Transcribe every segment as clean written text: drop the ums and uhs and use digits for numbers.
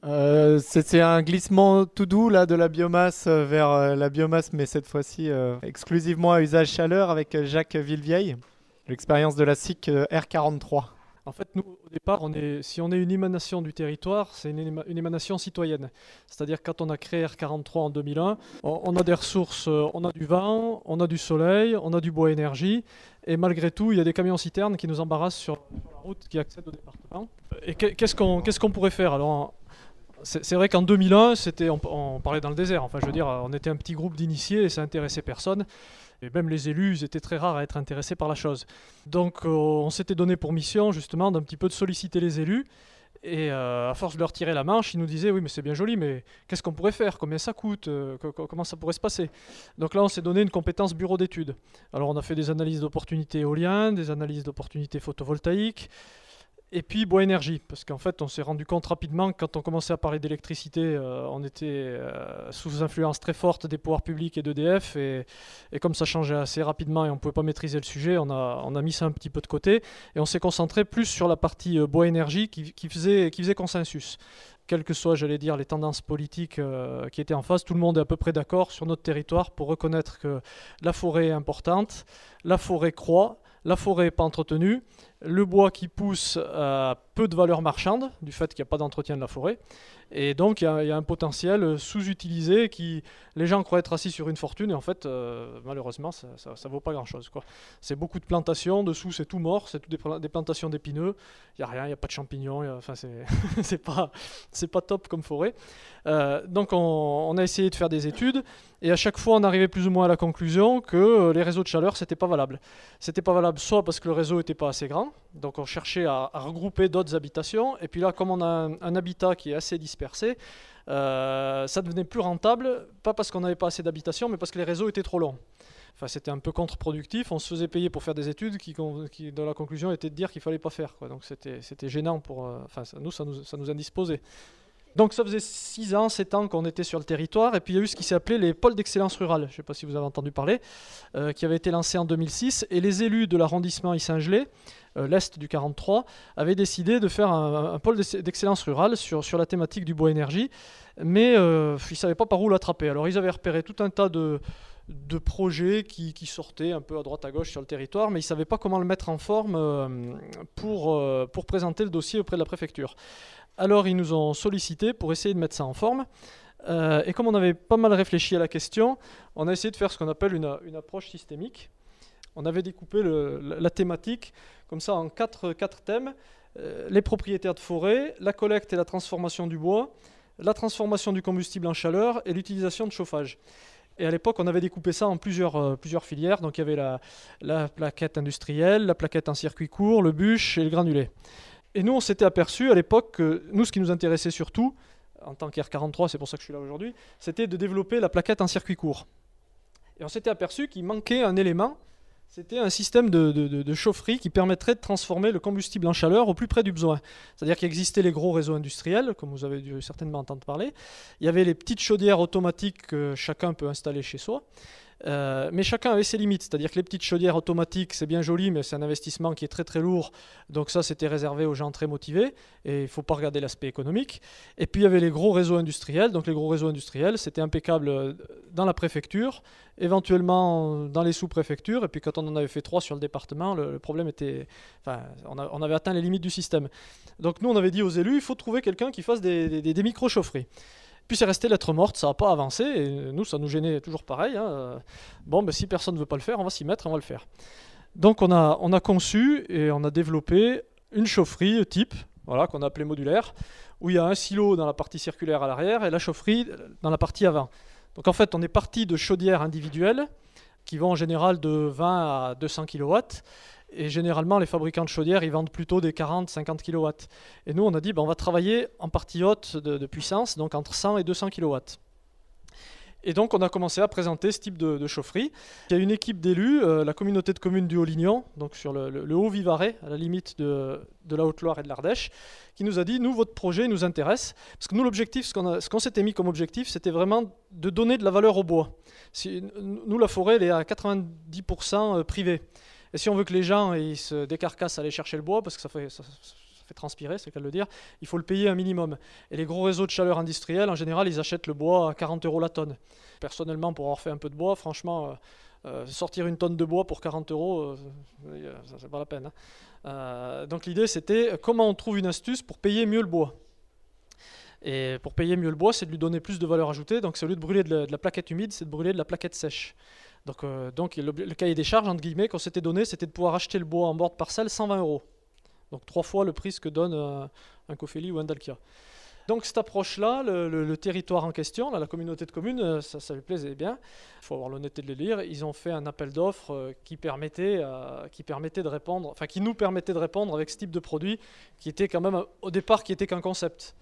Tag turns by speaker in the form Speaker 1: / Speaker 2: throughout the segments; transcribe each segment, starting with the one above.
Speaker 1: C'est un glissement tout doux là, de la biomasse vers la biomasse, mais cette fois-ci exclusivement à usage chaleur avec Jacques Villevieille, l'expérience de la SIC R43.
Speaker 2: En fait, nous, au départ, si on est une émanation du territoire, c'est une émanation citoyenne. C'est-à-dire quand on a créé R43 en 2001, on a des ressources, on a du vent, on a du soleil, on a du bois énergie, et malgré tout, il y a des camions-citernes qui nous embarrassent sur la route qui accède au département. Et qu'est-ce qu'on pourrait faire? Alors, c'est vrai qu'en 2001, on parlait dans le désert. Enfin, je veux dire, on était un petit groupe d'initiés et ça intéressait personne. Et même les élus, ils étaient très rares à être intéressés par la chose. Donc, on s'était donné pour mission, justement, d'un petit peu de solliciter les élus. Et à force de leur tirer la manche, ils nous disaient, oui, mais c'est bien joli, mais qu'est-ce qu'on pourrait faire? Combien ça coûte? Comment ça pourrait se passer? Donc là, on s'est donné une compétence bureau d'études. Alors, on a fait des analyses d'opportunités éoliennes, des analyses d'opportunités photovoltaïques, et puis bois énergie, parce qu'en fait on s'est rendu compte rapidement que quand on commençait à parler d'électricité, on était sous influence très forte des pouvoirs publics et d'EDF, et comme ça changeait assez rapidement et on ne pouvait pas maîtriser le sujet, on a mis ça un petit peu de côté, et on s'est concentré plus sur la partie bois énergie qui faisait consensus. Quelles que soient, j'allais dire, les tendances politiques qui étaient en face, tout le monde est à peu près d'accord sur notre territoire pour reconnaître que la forêt est importante, la forêt croît, la forêt n'est pas entretenue, le bois qui pousse a peu de valeur marchande, du fait qu'il n'y a pas d'entretien de la forêt. Et donc il y a un potentiel sous-utilisé qui, les gens croient être assis sur une fortune, et en fait, malheureusement, ça ne vaut pas grand-chose, quoi. C'est beaucoup de plantations, dessous c'est tout mort, c'est tout des plantations d'épineux, il n'y a rien, il n'y a pas de champignons, enfin, c'est pas top comme forêt. Donc on a essayé de faire des études, et à chaque fois on arrivait plus ou moins à la conclusion que les réseaux de chaleur, c'était pas valable. C'était pas valable soit parce que le réseau n'était pas assez grand, donc on cherchait à regrouper d'autres habitations, et puis là, comme on a un habitat qui est assez dispersé, ça devenait plus rentable, pas parce qu'on n'avait pas assez d'habitations, mais parce que les réseaux étaient trop longs. Enfin, c'était un peu contre-productif, on se faisait payer pour faire des études qui dans la conclusion, était de dire qu'il fallait pas faire, quoi. Donc c'était gênant enfin, ça nous indisposait. Donc ça faisait 6 ans, 7 ans qu'on était sur le territoire, et puis il y a eu ce qui s'est appelé les pôles d'excellence rurale, je ne sais pas si vous avez entendu parler, qui avait été lancé en 2006, et les élus de l'arrondissement Yssingelais, l'Est du 43, avaient décidé de faire un pôle d'excellence rurale sur la thématique du bois énergie, mais ils ne savaient pas par où l'attraper. Alors ils avaient repéré tout un tas de projets qui sortaient un peu à droite à gauche sur le territoire, mais ils ne savaient pas comment le mettre en forme pour présenter le dossier auprès de la préfecture. Alors ils nous ont sollicité pour essayer de mettre ça en forme. Et comme on avait pas mal réfléchi à la question, on a essayé de faire ce qu'on appelle une approche systémique. On avait découpé la thématique comme ça en quatre thèmes. Les propriétaires de forêt, la collecte et la transformation du bois, la transformation du combustible en chaleur et l'utilisation de chauffage. Et à l'époque, on avait découpé ça en plusieurs filières. Donc il y avait la plaquette industrielle, la plaquette en circuit court, le bûche et le granulé. Et nous, on s'était aperçu à l'époque que nous, ce qui nous intéressait surtout, en tant qu'R43, c'est pour ça que je suis là aujourd'hui, c'était de développer la plaquette en circuit court. Et on s'était aperçu qu'il manquait un élément, c'était un système de chaufferie qui permettrait de transformer le combustible en chaleur au plus près du besoin. C'est-à-dire qu'il existait les gros réseaux industriels, comme vous avez dû certainement entendre parler. Il y avait les petites chaudières automatiques que chacun peut installer chez soi. Mais chacun avait ses limites, c'est-à-dire que les petites chaudières automatiques, c'est bien joli, mais c'est un investissement qui est très très lourd, donc ça c'était réservé aux gens très motivés, et il ne faut pas regarder l'aspect économique. Et puis il y avait les gros réseaux industriels, donc les gros réseaux industriels, c'était impeccable dans la préfecture, éventuellement dans les sous-préfectures, et puis quand on en avait fait 3 sur le département, le problème était... Enfin, on avait atteint les limites du système. Donc nous on avait dit aux élus, il faut trouver quelqu'un qui fasse des micro-chaufferies. Puis c'est resté lettre morte, ça n'a pas avancé, et nous, ça nous gênait toujours pareil, hein. Bon, ben, si personne ne veut pas le faire, on va s'y mettre, on va le faire. Donc on a conçu et on a développé une chaufferie type, voilà, qu'on a appelée modulaire, où il y a un silo dans la partie circulaire à l'arrière et la chaufferie dans la partie avant. Donc en fait, on est parti de chaudières individuelles, qui vont en général de 20 à 200 kW, et généralement, les fabricants de chaudières, ils vendent plutôt des 40-50 kW. Et nous, on a dit, on va travailler en partie haute de puissance, donc entre 100 et 200 kW. Et donc, on a commencé à présenter ce type de chaufferie. Il y a une équipe d'élus, la communauté de communes du Haut-Lignon, donc sur le Haut-Vivarais, à la limite de la Haute-Loire et de l'Ardèche, qui nous a dit, nous, votre projet nous intéresse. Parce que nous, l'objectif, ce qu'on s'était mis comme objectif, c'était vraiment de donner de la valeur au bois. Nous, la forêt, elle est à 90% privée. Et si on veut que les gens ils se décarcassent à aller chercher le bois, parce que ça fait fait transpirer, c'est le cas de le dire, il faut le payer un minimum. Et les gros réseaux de chaleur industriels, en général, ils achètent le bois à 40 € la tonne. Personnellement, pour avoir fait un peu de bois, franchement, sortir une tonne de bois pour 40 €, c'est pas la peine. Donc l'idée, c'était comment on trouve une astuce pour payer mieux le bois. Et pour payer mieux le bois, c'est de lui donner plus de valeur ajoutée. Donc c'est au lieu de brûler de la plaquette humide, c'est de brûler de la plaquette sèche. Donc le cahier des charges, entre guillemets, qu'on s'était donné, c'était de pouvoir acheter le bois en bord de parcelle 120 €. Donc 3 fois le prix que donne un Cofeli ou un Dalkia. Donc cette approche-là, le territoire en question, la communauté de communes, ça lui plaisait bien. Il faut avoir l'honnêteté de le lire. Ils ont fait un appel d'offres qui nous permettait de répondre avec ce type de produit qui était quand même au départ qui était qu'un concept.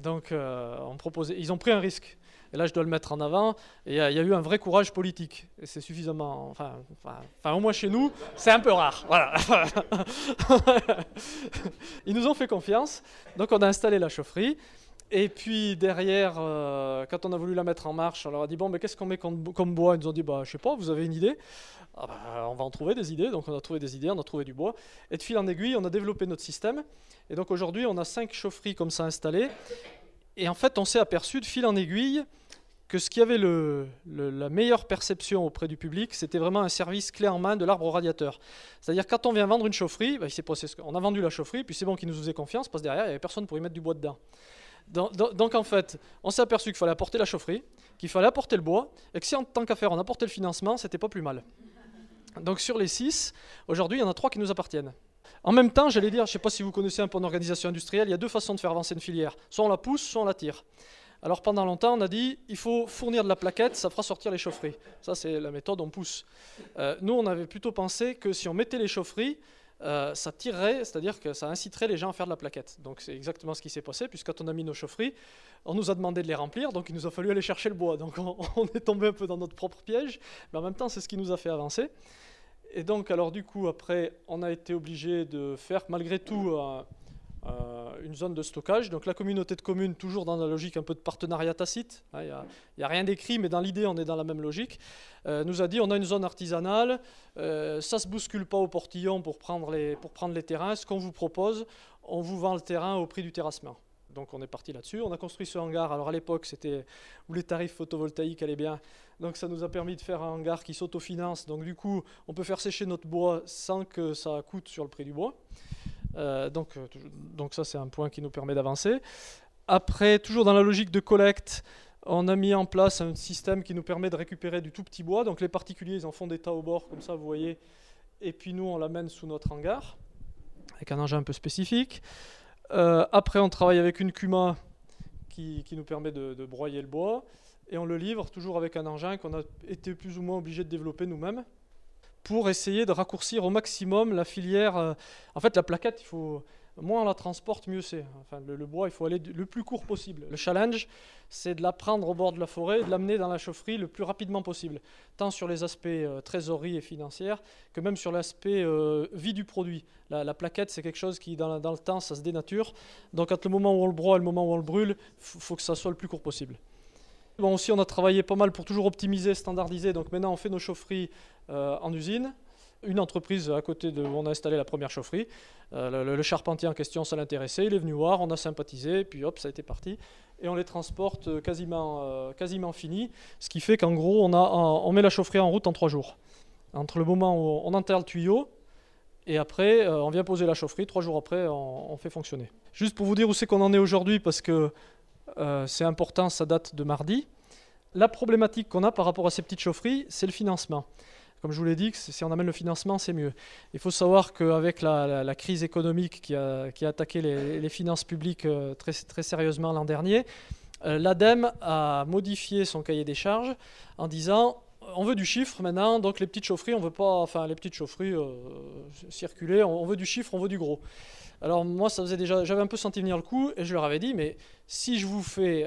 Speaker 2: Donc ils ont pris un risque. Et là, je dois le mettre en avant. Et il y a eu un vrai courage politique. Et c'est suffisamment... Enfin, au moins chez nous, c'est un peu rare. Voilà. Ils nous ont fait confiance. Donc, on a installé la chaufferie. Et puis, derrière, quand on a voulu la mettre en marche, on leur a dit, bon, mais qu'est-ce qu'on met comme bois? Ils nous ont dit, je sais pas, vous avez une idée? On va en trouver des idées. Donc, on a trouvé des idées, on a trouvé du bois. Et de fil en aiguille, on a développé notre système. Et donc, aujourd'hui, on a 5 chaufferies comme ça installées. Et en fait, on s'est aperçu de fil en aiguille que ce qui avait la meilleure perception auprès du public, c'était vraiment un service clé en main de l'arbre radiateur. C'est-à-dire quand on vient vendre une chaufferie, on a vendu la chaufferie, puis c'est bon qu'ils nous faisaient confiance, parce que derrière, il n'y avait personne pour y mettre du bois dedans. Donc en fait, on s'est aperçu qu'il fallait apporter la chaufferie, qu'il fallait apporter le bois, et que si en tant qu'à faire, on apportait le financement, c'était pas plus mal. Donc sur les 6, aujourd'hui, il y en a 3 qui nous appartiennent. En même temps, j'allais dire, je ne sais pas si vous connaissez un peu en organisation industrielle, il y a 2 façons de faire avancer une filière. Soit on la pousse, soit on la tire. Alors pendant longtemps, on a dit, il faut fournir de la plaquette, ça fera sortir les chaufferies. Ça, c'est la méthode, on pousse. Nous, on avait plutôt pensé que si on mettait les chaufferies, ça tirerait, c'est-à-dire que ça inciterait les gens à faire de la plaquette. Donc c'est exactement ce qui s'est passé, puisque quand on a mis nos chaufferies, on nous a demandé de les remplir, donc il nous a fallu aller chercher le bois. Donc on est tombé un peu dans notre propre piège, mais en même temps, c'est ce qui nous a fait avancer. Et donc, alors du coup, après, on a été obligé de faire, malgré tout, une zone de stockage. Donc la communauté de communes, toujours dans la logique un peu de partenariat tacite, il n'y a rien d'écrit, mais dans l'idée, on est dans la même logique, nous a dit, on a une zone artisanale, ça ne se bouscule pas au portillon pour prendre les terrains. Ce qu'on vous propose, on vous vend le terrain au prix du terrassement. Donc on est parti là-dessus. On a construit ce hangar. Alors à l'époque, c'était où les tarifs photovoltaïques allaient bien. Donc ça nous a permis de faire un hangar qui s'autofinance. Donc du coup, on peut faire sécher notre bois sans que ça coûte sur le prix du bois. Donc ça, c'est un point qui nous permet d'avancer. Après, toujours dans la logique de collecte, on a mis en place un système qui nous permet de récupérer du tout petit bois. Donc les particuliers, ils en font des tas au bord, comme ça, vous voyez. Et puis nous, on l'amène sous notre hangar, avec un engin un peu spécifique. Après, on travaille avec une Cuma qui nous permet de broyer le bois. Et on le livre toujours avec un engin qu'on a été plus ou moins obligé de développer nous-mêmes, pour essayer de raccourcir au maximum la filière. En fait, la plaquette, moins on la transporte, mieux c'est. Enfin, le bois, il faut aller le plus court possible. Le challenge, c'est de la prendre au bord de la forêt et de l'amener dans la chaufferie le plus rapidement possible, tant sur les aspects trésorerie et financière, que même sur l'aspect vie du produit. La plaquette, c'est quelque chose qui, dans le temps, ça se dénature. Donc, entre le moment où on le broie et le moment où on le brûle, il faut que ça soit le plus court possible. Bon, aussi, on a travaillé pas mal pour toujours optimiser, standardiser. Donc maintenant, on fait nos chaufferies en usine. Une entreprise à côté où on a installé la première chaufferie. Le charpentier en question, ça l'intéressait. Il est venu voir, on a sympathisé, puis hop, ça a été parti. Et on les transporte quasiment finis. Ce qui fait qu'en gros, on met la chaufferie en route en 3 jours. Entre le moment où on enterre le tuyau, et après, on vient poser la chaufferie. 3 jours après, on fait fonctionner. Juste pour vous dire où c'est qu'on en est aujourd'hui, parce que c'est important, ça date de mardi. La problématique qu'on a par rapport à ces petites chaufferies, c'est le financement. Comme je vous l'ai dit, si on amène le financement, c'est mieux. Il faut savoir qu'avec la crise économique qui a attaqué les finances publiques très, très sérieusement l'an dernier, l'ADEME a modifié son cahier des charges en disant on veut du chiffre maintenant, donc les petites chaufferies, on veut pas, enfin les petites chaufferies circuler, on veut du chiffre, on veut du gros. Alors moi, j'avais un peu senti venir le coup et je leur avais dit, mais si je vous fais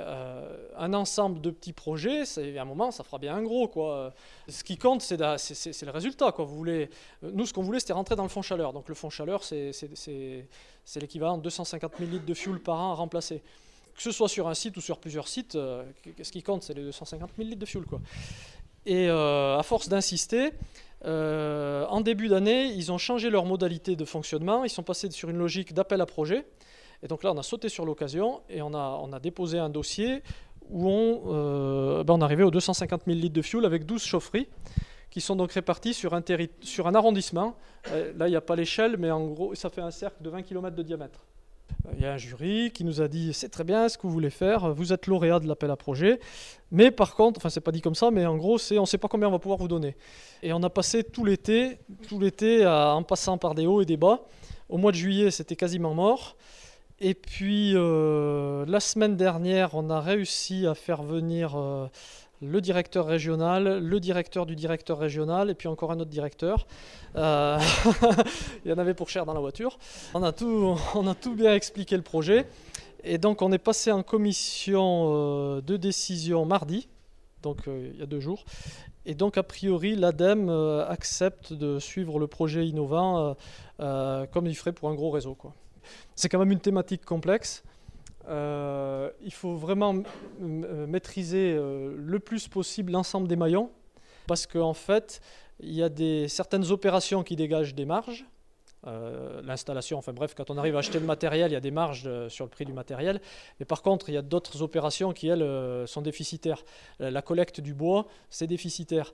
Speaker 2: un ensemble de petits projets, à un moment, ça fera bien un gros, quoi. Ce qui compte, c'est le résultat, quoi. Nous, ce qu'on voulait, c'était rentrer dans le fond chaleur. Donc le fond chaleur, c'est l'équivalent de 250 000 litres de fuel par an à remplacer. Que ce soit sur un site ou sur plusieurs sites, ce qui compte, c'est les 250 000 litres de fuel, quoi. Et à force d'insister, En début d'année, ils ont changé leur modalité de fonctionnement. Ils sont passés sur une logique d'appel à projet. Et donc là, on a sauté sur l'occasion et on a déposé un dossier où on arrivait aux 250 000 litres de fuel avec 12 chaufferies qui sont donc réparties sur un arrondissement. Là, il n'y a pas l'échelle, mais en gros, ça fait un cercle de 20 km de diamètre. Il y a un jury qui nous a dit c'est très bien ce que vous voulez faire, vous êtes lauréat de l'appel à projet, mais par contre, enfin c'est pas dit comme ça, mais en gros on ne sait pas combien on va pouvoir vous donner. Et on a passé tout l'été en passant par des hauts et des bas. Au mois de juillet c'était quasiment mort. Et puis la semaine dernière on a réussi à faire venir le directeur régional, le directeur du directeur régional et puis encore un autre directeur. Il y en avait pour cher dans la voiture. On a tout bien expliqué le projet. Et donc on est passé en commission de décision mardi, donc il y a 2 jours. Et donc a priori l'ADEME accepte de suivre le projet innovant comme il ferait pour un gros réseau, quoi. C'est quand même une thématique complexe. Il faut vraiment maîtriser le plus possible l'ensemble des maillons parce qu'en fait, il y a certaines opérations qui dégagent des marges. L'installation, enfin bref, quand on arrive à acheter le matériel, il y a des marges sur le prix du matériel. Mais par contre, il y a d'autres opérations qui, elles, sont déficitaires. La collecte du bois, c'est déficitaire.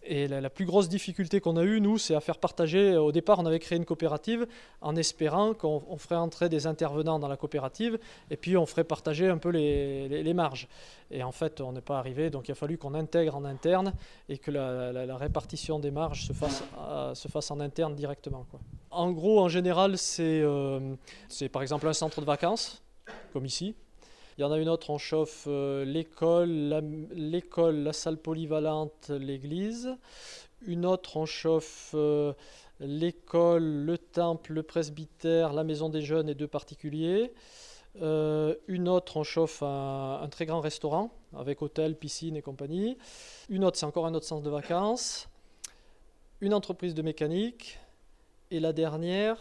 Speaker 2: Et la plus grosse difficulté qu'on a eue, nous, c'est à faire partager. Au départ, on avait créé une coopérative en espérant qu'on ferait entrer des intervenants dans la coopérative et puis on ferait partager un peu les marges. Et en fait, on n'est pas arrivé, donc il a fallu qu'on intègre en interne et que la répartition des marges se fasse en interne directement, quoi. En gros, en général, c'est par exemple un centre de vacances, comme ici. Il y en a une autre, on chauffe l'école, la salle polyvalente, l'église. Une autre, on chauffe l'école, le temple, le presbytère, la maison des jeunes et 2 particuliers. Une autre, on chauffe un très grand restaurant avec hôtel, piscine et compagnie. Une autre, c'est encore un autre centre de vacances. Une entreprise de mécanique. Et la dernière,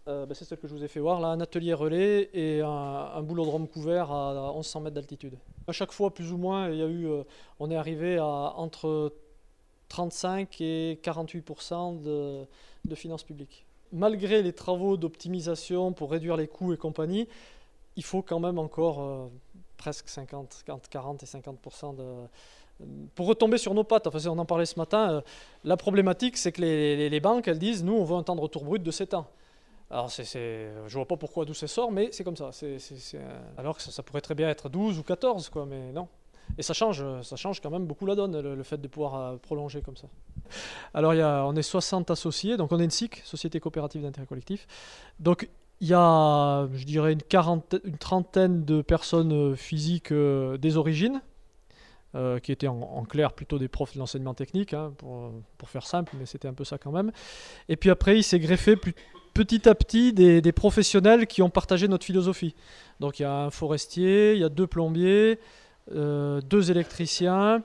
Speaker 2: c'est celle que je vous ai fait voir, là, un atelier relais et un boulodrome couvert à 1100 mètres d'altitude. À chaque fois, plus ou moins, on est arrivé à entre 35 et 48% de finances publiques. Malgré les travaux d'optimisation pour réduire les coûts et compagnie, il faut quand même encore presque 40 et 50% pour retomber sur nos pattes. Enfin, on en parlait ce matin. La problématique, c'est que les banques, elles disent, nous, on veut un temps de retour brut de 7 ans. Alors, je vois pas pourquoi d'où ça sort, mais c'est comme ça. Alors que ça pourrait très bien être 12 ou 14, quoi, mais non. Et ça change quand même beaucoup la donne, le fait de pouvoir prolonger comme ça. Alors, on est 60 associés, donc on est une SIC, Société Coopérative d'Intérêt Collectif. Donc, il y a, je dirais, une trentaine de personnes physiques des origines, qui étaient en clair plutôt des profs de l'enseignement technique, hein, pour faire simple, mais c'était un peu ça quand même. Et puis après, il s'est greffé petit à petit des professionnels qui ont partagé notre philosophie. Donc il y a un forestier, il y a 2 plombiers, 2 électriciens,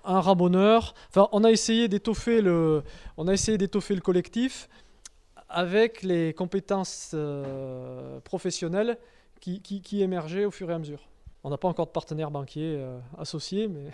Speaker 2: un ramoneur. Enfin, on a essayé d'étoffer le collectif avec les compétences professionnelles qui émergeaient au fur et à mesure. On n'a pas encore de partenaire banquier associé, mais